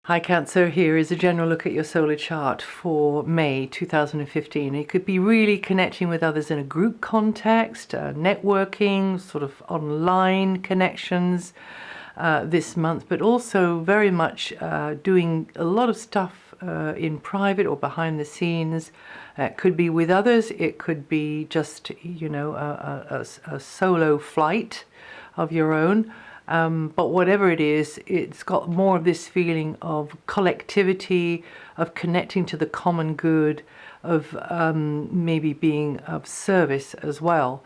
Hi Cancer, here is a general look at your solar chart for May 2015. It could be really connecting with others in a group context, networking, sort of online connections this month, but also very much doing a lot of stuff in private or behind the scenes. It could be with others, it could be just, a solo flight of your own. But whatever it is, it's got more of this feeling of collectivity, of connecting to the common good, of maybe being of service as well.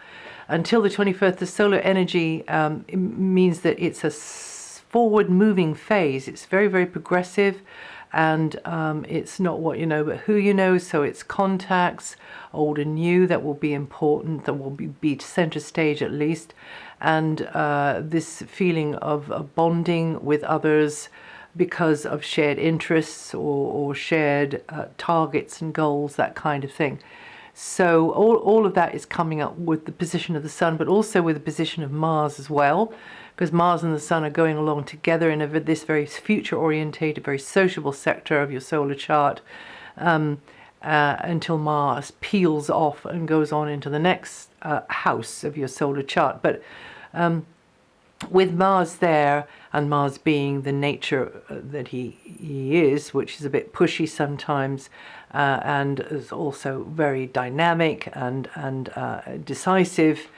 Until the 21st, the solar energy means that it's a forward-moving phase. It's very, very progressive, and it's not what you know, but who you know. So it's contacts, old and new, that will be important, that will be center stage at least. And this feeling of bonding with others because of shared interests or shared targets and goals, that kind of thing. So all of that is coming up with the position of the Sun, but also with the position of Mars as well, because Mars and the Sun are going along together in this very future-orientated, very sociable sector of your solar chart, until Mars peels off and goes on into the next house of your solar chart. But with Mars there, and Mars being the nature that he is, which is a bit pushy sometimes, and is also very dynamic and decisive.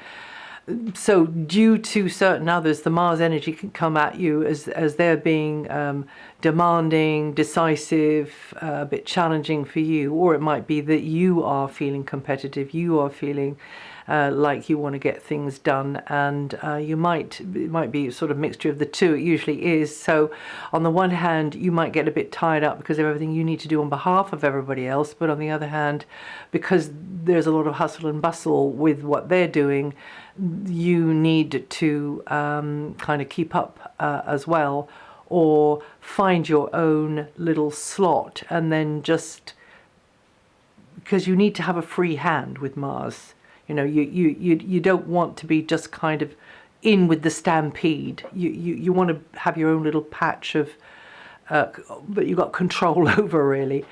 So due to certain others, the Mars energy can come at you as they're being demanding, decisive, a bit challenging for you, or it might be that you are feeling competitive, you are feeling like you want to get things done, and it might be a sort of mixture of the two. It usually is. So on the one hand, you might get a bit tied up because of everything you need to do on behalf of everybody else, but on the other hand, because there's a lot of hustle and bustle with what they're doing, you need to kind of keep up as well, or find your own little slot, and then just because you need to have a free hand with Mars. You know, you don't want to be just kind of in with the stampede. You want to have your own little patch of that you've got control over, really.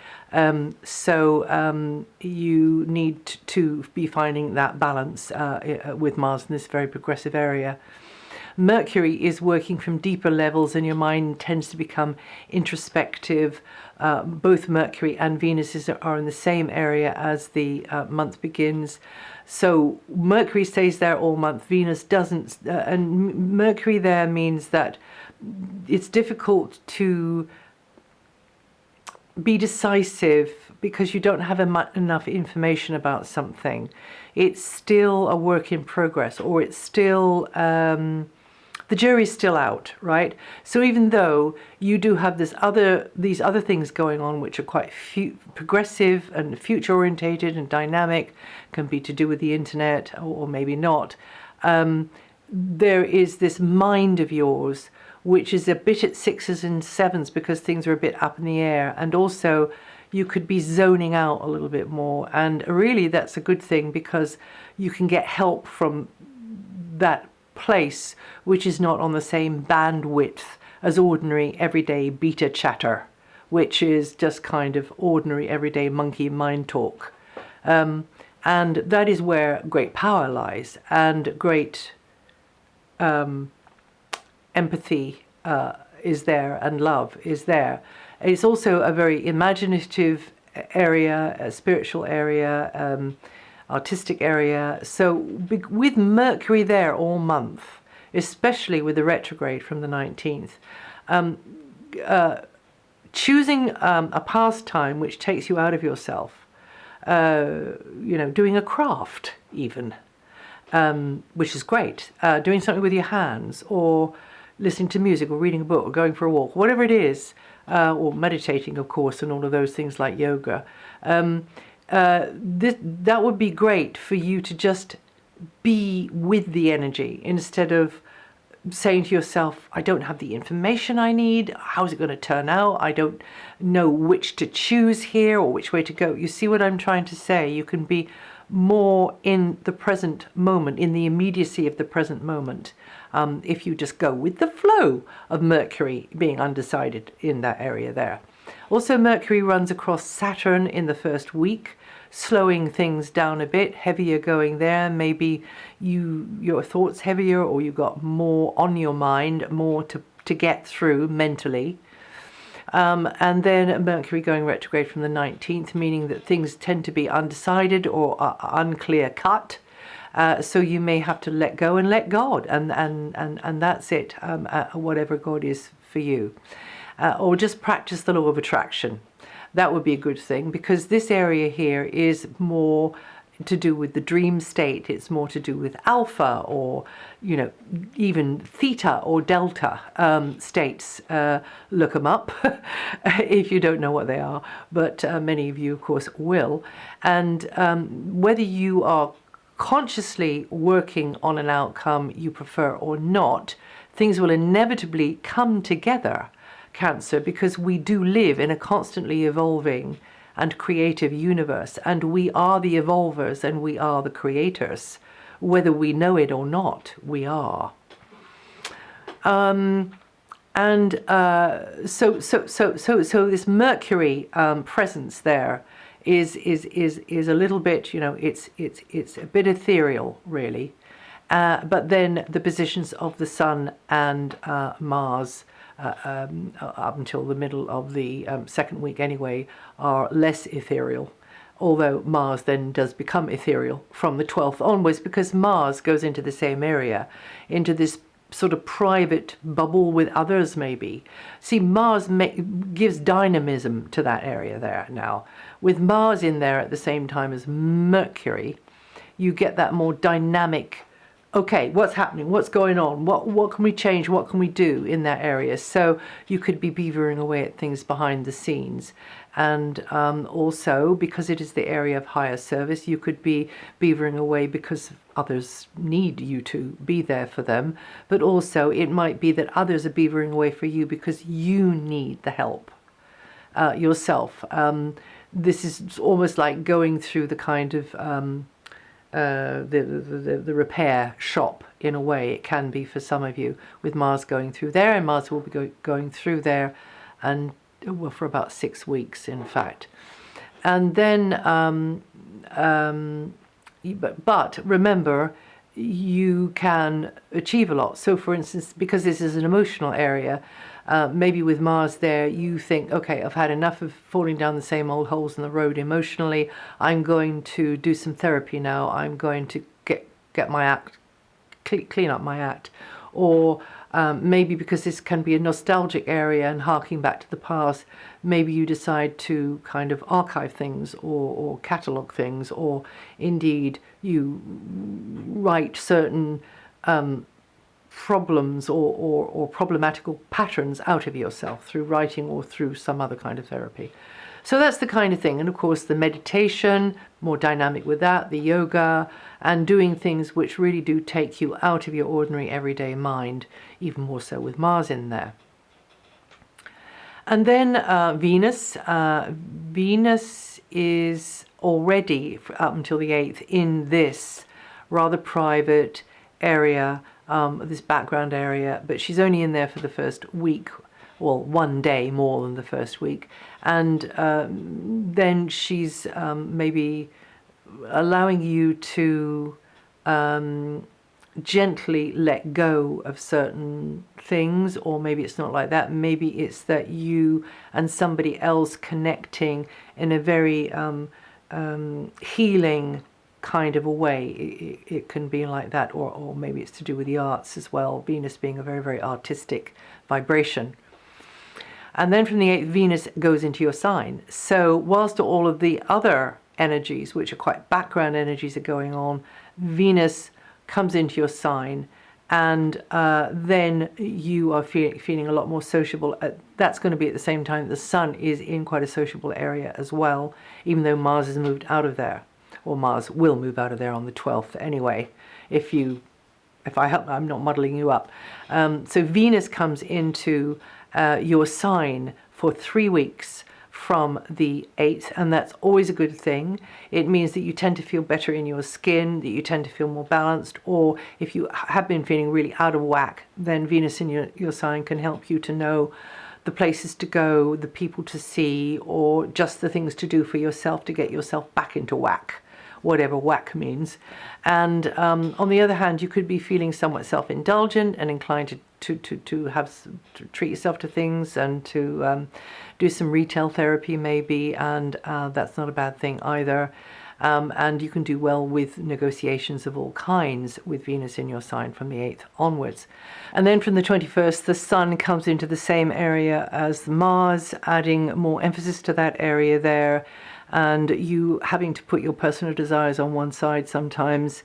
So you need to be finding that balance with Mars in this very progressive area. Mercury is working from deeper levels, and your mind tends to become introspective. Both Mercury and Venus are in the same area as the month begins. So Mercury stays there all month, Venus doesn't. And Mercury there means that it's difficult to be decisive because you don't have enough information about something. It's still a work in progress, or it's still the jury's still out, right? So even though you do have these other things going on, which are quite progressive and future orientated and dynamic, can be to do with the internet or maybe not, there is this mind of yours which is a bit at sixes and sevens because things are a bit up in the air, and also you could be zoning out a little bit more, and really that's a good thing because you can get help from that place which is not on the same bandwidth as ordinary everyday beta chatter, which is just kind of ordinary everyday monkey mind talk, and that is where great power lies, and great empathy is there, and love is there. It's also a very imaginative area, a spiritual area, artistic area. So with Mercury there all month, especially with the retrograde from the 19th, choosing a pastime which takes you out of yourself, doing a craft even, which is great, doing something with your hands, or listening to music, or reading a book, or going for a walk, whatever it is, or meditating, of course, and all of those things like yoga. That would be great for you to just be with the energy instead of saying to yourself, I don't have the information I need, how's it going to turn out, I don't know which to choose here or which way to go. You see what I'm trying to say? You can be more in the present moment, in the immediacy of the present moment, if you just go with the flow of Mercury being undecided in that area there. Also, Mercury runs across Saturn in the first week, slowing things down a bit, heavier going there. Maybe your thoughts heavier, or you got more on your mind, more to get through mentally. And then Mercury going retrograde from the 19th, meaning that things tend to be undecided or unclear cut. So you may have to let go and let God, and that's it, whatever God is for you. Or just practice the law of attraction. That would be a good thing, because this area here is more to do with the dream state. It's more to do with alpha, or even theta or delta states. Look them up if you don't know what they are, but many of you of course will. And whether you are consciously working on an outcome you prefer or not, things will inevitably come together, Cancer, because we do live in a constantly evolving and creative universe, and we are the evolvers and we are the creators, whether we know it or not. We are. So this Mercury presence there is a little bit, it's a bit ethereal, really. But then the positions of the Sun and Mars, up until the middle of the second week anyway, are less ethereal, although Mars then does become ethereal from the 12th onwards, because Mars goes into the same area, into this sort of private bubble with others maybe. See, Mars gives dynamism to that area there now. With Mars in there at the same time as Mercury, you get that more dynamic, okay, what's happening? What's going on? What can we change? What can we do in that area? So you could be beavering away at things behind the scenes. And also, because it is the area of higher service, you could be beavering away because others need you to be there for them. But also, it might be that others are beavering away for you because you need the help yourself. This is almost like going through the kind of the repair shop, in a way. It can be for some of you, with Mars going through there, and Mars will be going through there, and well, for about 6 weeks, in fact. And then, but remember, you can achieve a lot. So, for instance, because this is an emotional area, maybe with Mars there, you think, okay, I've had enough of falling down the same old holes in the road emotionally. I'm going to do some therapy now. I'm going to get my act, clean up my act. Or maybe because this can be a nostalgic area and harking back to the past, maybe you decide to kind of archive things or catalogue things, or indeed you write certain problems or problematical patterns out of yourself through writing or through some other kind of therapy. So that's the kind of thing. And of course the meditation, more dynamic with that, the yoga, and doing things which really do take you out of your ordinary everyday mind, even more so with Mars in there. And then Venus. Venus is already, up until the 8th, in this rather private area, this background area, but she's only in there for the first week, well, 1 day more than the first week, and then she's maybe allowing you to gently let go of certain things, or maybe it's not like that. Maybe it's that you and somebody else connecting in a very healing kind of a way. It can be like that, or maybe it's to do with the arts as well, Venus being a very, very artistic vibration. And then from the 8th, Venus goes into your sign. So whilst all of the other energies, which are quite background energies, are going on, Venus comes into your sign, and then you are feeling a lot more sociable. That's going to be at the same time that the Sun is in quite a sociable area as well, even though Mars has moved out of there. Or Mars will move out of there on the 12th anyway, I'm not muddling you up. So Venus comes into your sign for 3 weeks, from the 8th, and that's always a good thing. It means that you tend to feel better in your skin, that you tend to feel more balanced, or if you have been feeling really out of whack, then Venus in your sign can help you to know the places to go, the people to see, or just the things to do for yourself to get yourself back into whack, whatever whack means. And on the other hand, you could be feeling somewhat self-indulgent and inclined to treat yourself to things and to do some retail therapy maybe, and that's not a bad thing either. And you can do well with negotiations of all kinds with Venus in your sign from the 8th onwards. And then from the 21st, the Sun comes into the same area as Mars, adding more emphasis to that area there, and you having to put your personal desires on one side sometimes,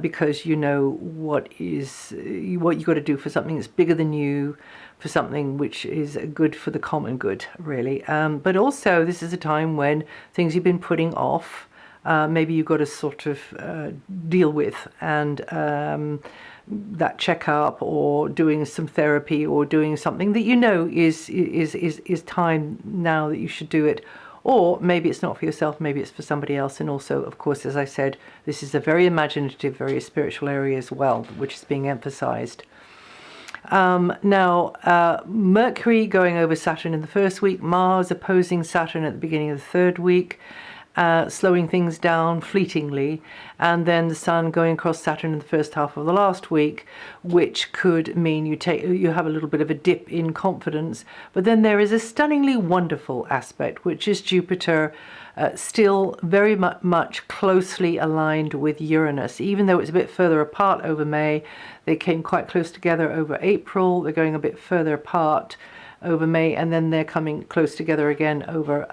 because you know what you got to do for something that's bigger than you, for something which is good for the common good, really. But also, this is a time when things you've been putting off, maybe you've got to sort of deal with, and that checkup or doing some therapy or doing something that you know is time now that you should do it. Or maybe it's not for yourself, maybe it's for somebody else. And also, of course, as I said, this is a very imaginative, very spiritual area as well, which is being emphasized. Now, Mercury going over Saturn in the first week, Mars opposing Saturn at the beginning of the third week, slowing things down fleetingly, and then the Sun going across Saturn in the first half of the last week, which could mean you have a little bit of a dip in confidence. But then there is a stunningly wonderful aspect, which is Jupiter still very much closely aligned with Uranus. Even though it's a bit further apart over May, they came quite close together over April. They're going a bit further apart over May, and then they're coming close together again over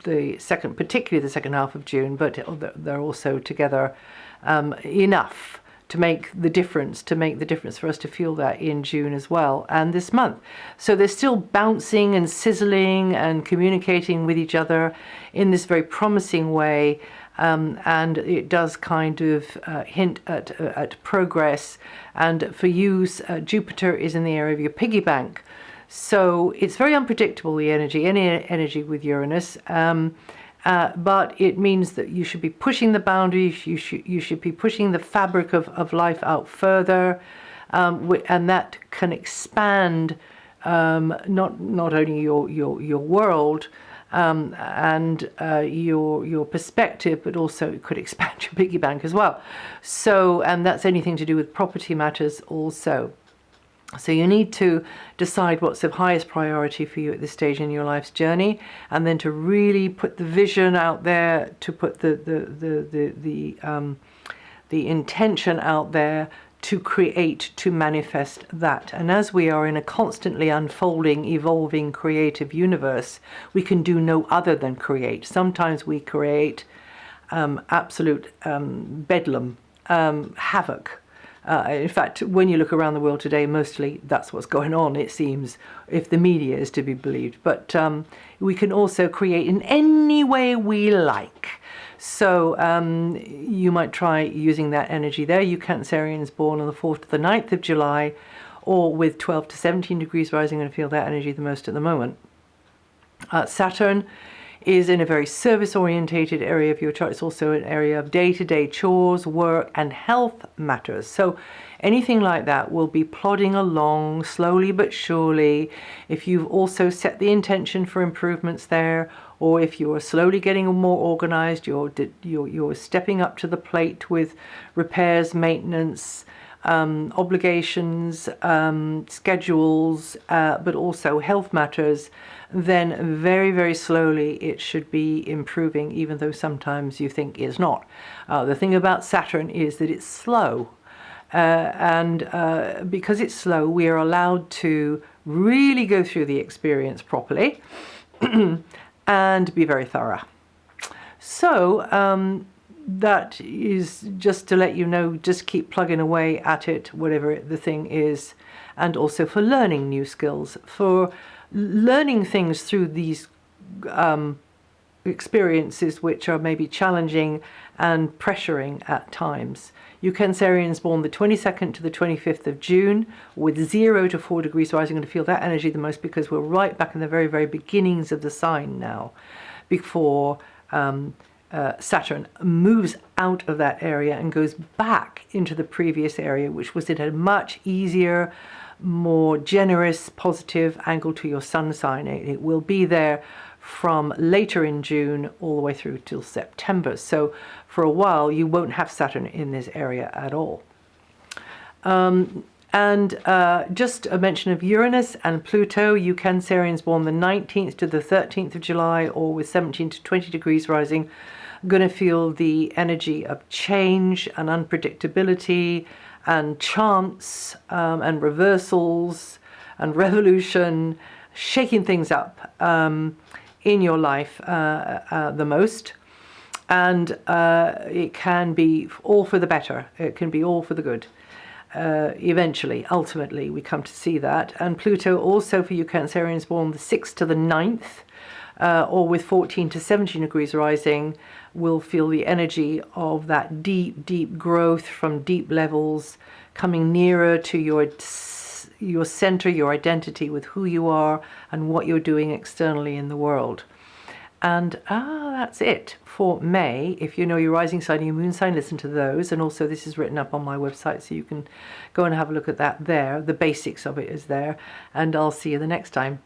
particularly the second half of June, but they're also together enough to make the difference for us to feel that in June as well, and this month. So they're still bouncing and sizzling and communicating with each other in this very promising way, and it does kind of hint at progress. And for you, Jupiter is in the area of your piggy bank. So it's very unpredictable, any energy with Uranus, but it means that you should be pushing the boundaries, you should be pushing the fabric of life out further, and that can expand not only your world and your perspective, but also it could expand your piggy bank as well. So, and that's anything to do with property matters also. So you need to decide what's the highest priority for you at this stage in your life's journey, and then to really put the vision out there, to put the intention out there to create, to manifest that. And as we are in a constantly unfolding, evolving, creative universe, we can do no other than create. Sometimes we create absolute bedlam, havoc. In fact, when you look around the world today, mostly that's what's going on, it seems, if the media is to be believed. But we can also create in any way we like. So you might try using that energy there. You Cancerians born on the 4th to the 9th of July, or with 12 to 17 degrees rising, going to feel that energy the most at the moment. Saturn is in a very service-orientated area of your chart. It's also an area of day-to-day chores, work, and health matters. So anything like that will be plodding along slowly but surely. If you've also set the intention for improvements there, or if you are slowly getting more organized, you're stepping up to the plate with repairs, maintenance, obligations, schedules, but also health matters, then very, very slowly it should be improving, even though sometimes you think it's not. The thing about Saturn is that it's slow. And because it's slow, we are allowed to really go through the experience properly and be very thorough. So that is just to let you know, just keep plugging away at it, whatever the thing is, and also for learning new skills, for learning things through these experiences which are maybe challenging and pressuring at times. You Cancerians born the 22nd to the 25th of June with 0 to 4 degrees rising, going to feel that energy the most because we're right back in the very, very beginnings of the sign now, before Saturn moves out of that area and goes back into the previous area, which was at a much easier, more generous, positive angle to your sun sign. It will be there from later in June all the way through till September. So for a while, you won't have Saturn in this area at all. Just a mention of Uranus and Pluto. You Cancerians born the 19th to the 13th of July, or with 17 to 20 degrees rising, going to feel the energy of change and unpredictability and chance and reversals and revolution, shaking things up in your life the most. And it can be all for the better. It can be all for the good. Eventually, ultimately, we come to see that. And Pluto also for you Cancerians born the 6th to the 9th, or with 14 to 17 degrees rising, will feel the energy of that deep, deep growth from deep levels, coming nearer to your center, your identity with who you are and what you're doing externally in the world. And that's it for May. If you know your rising sign and your moon sign, listen to those. And also this is written up on my website, so you can go and have a look at that there. The basics of it is there. And I'll see you the next time.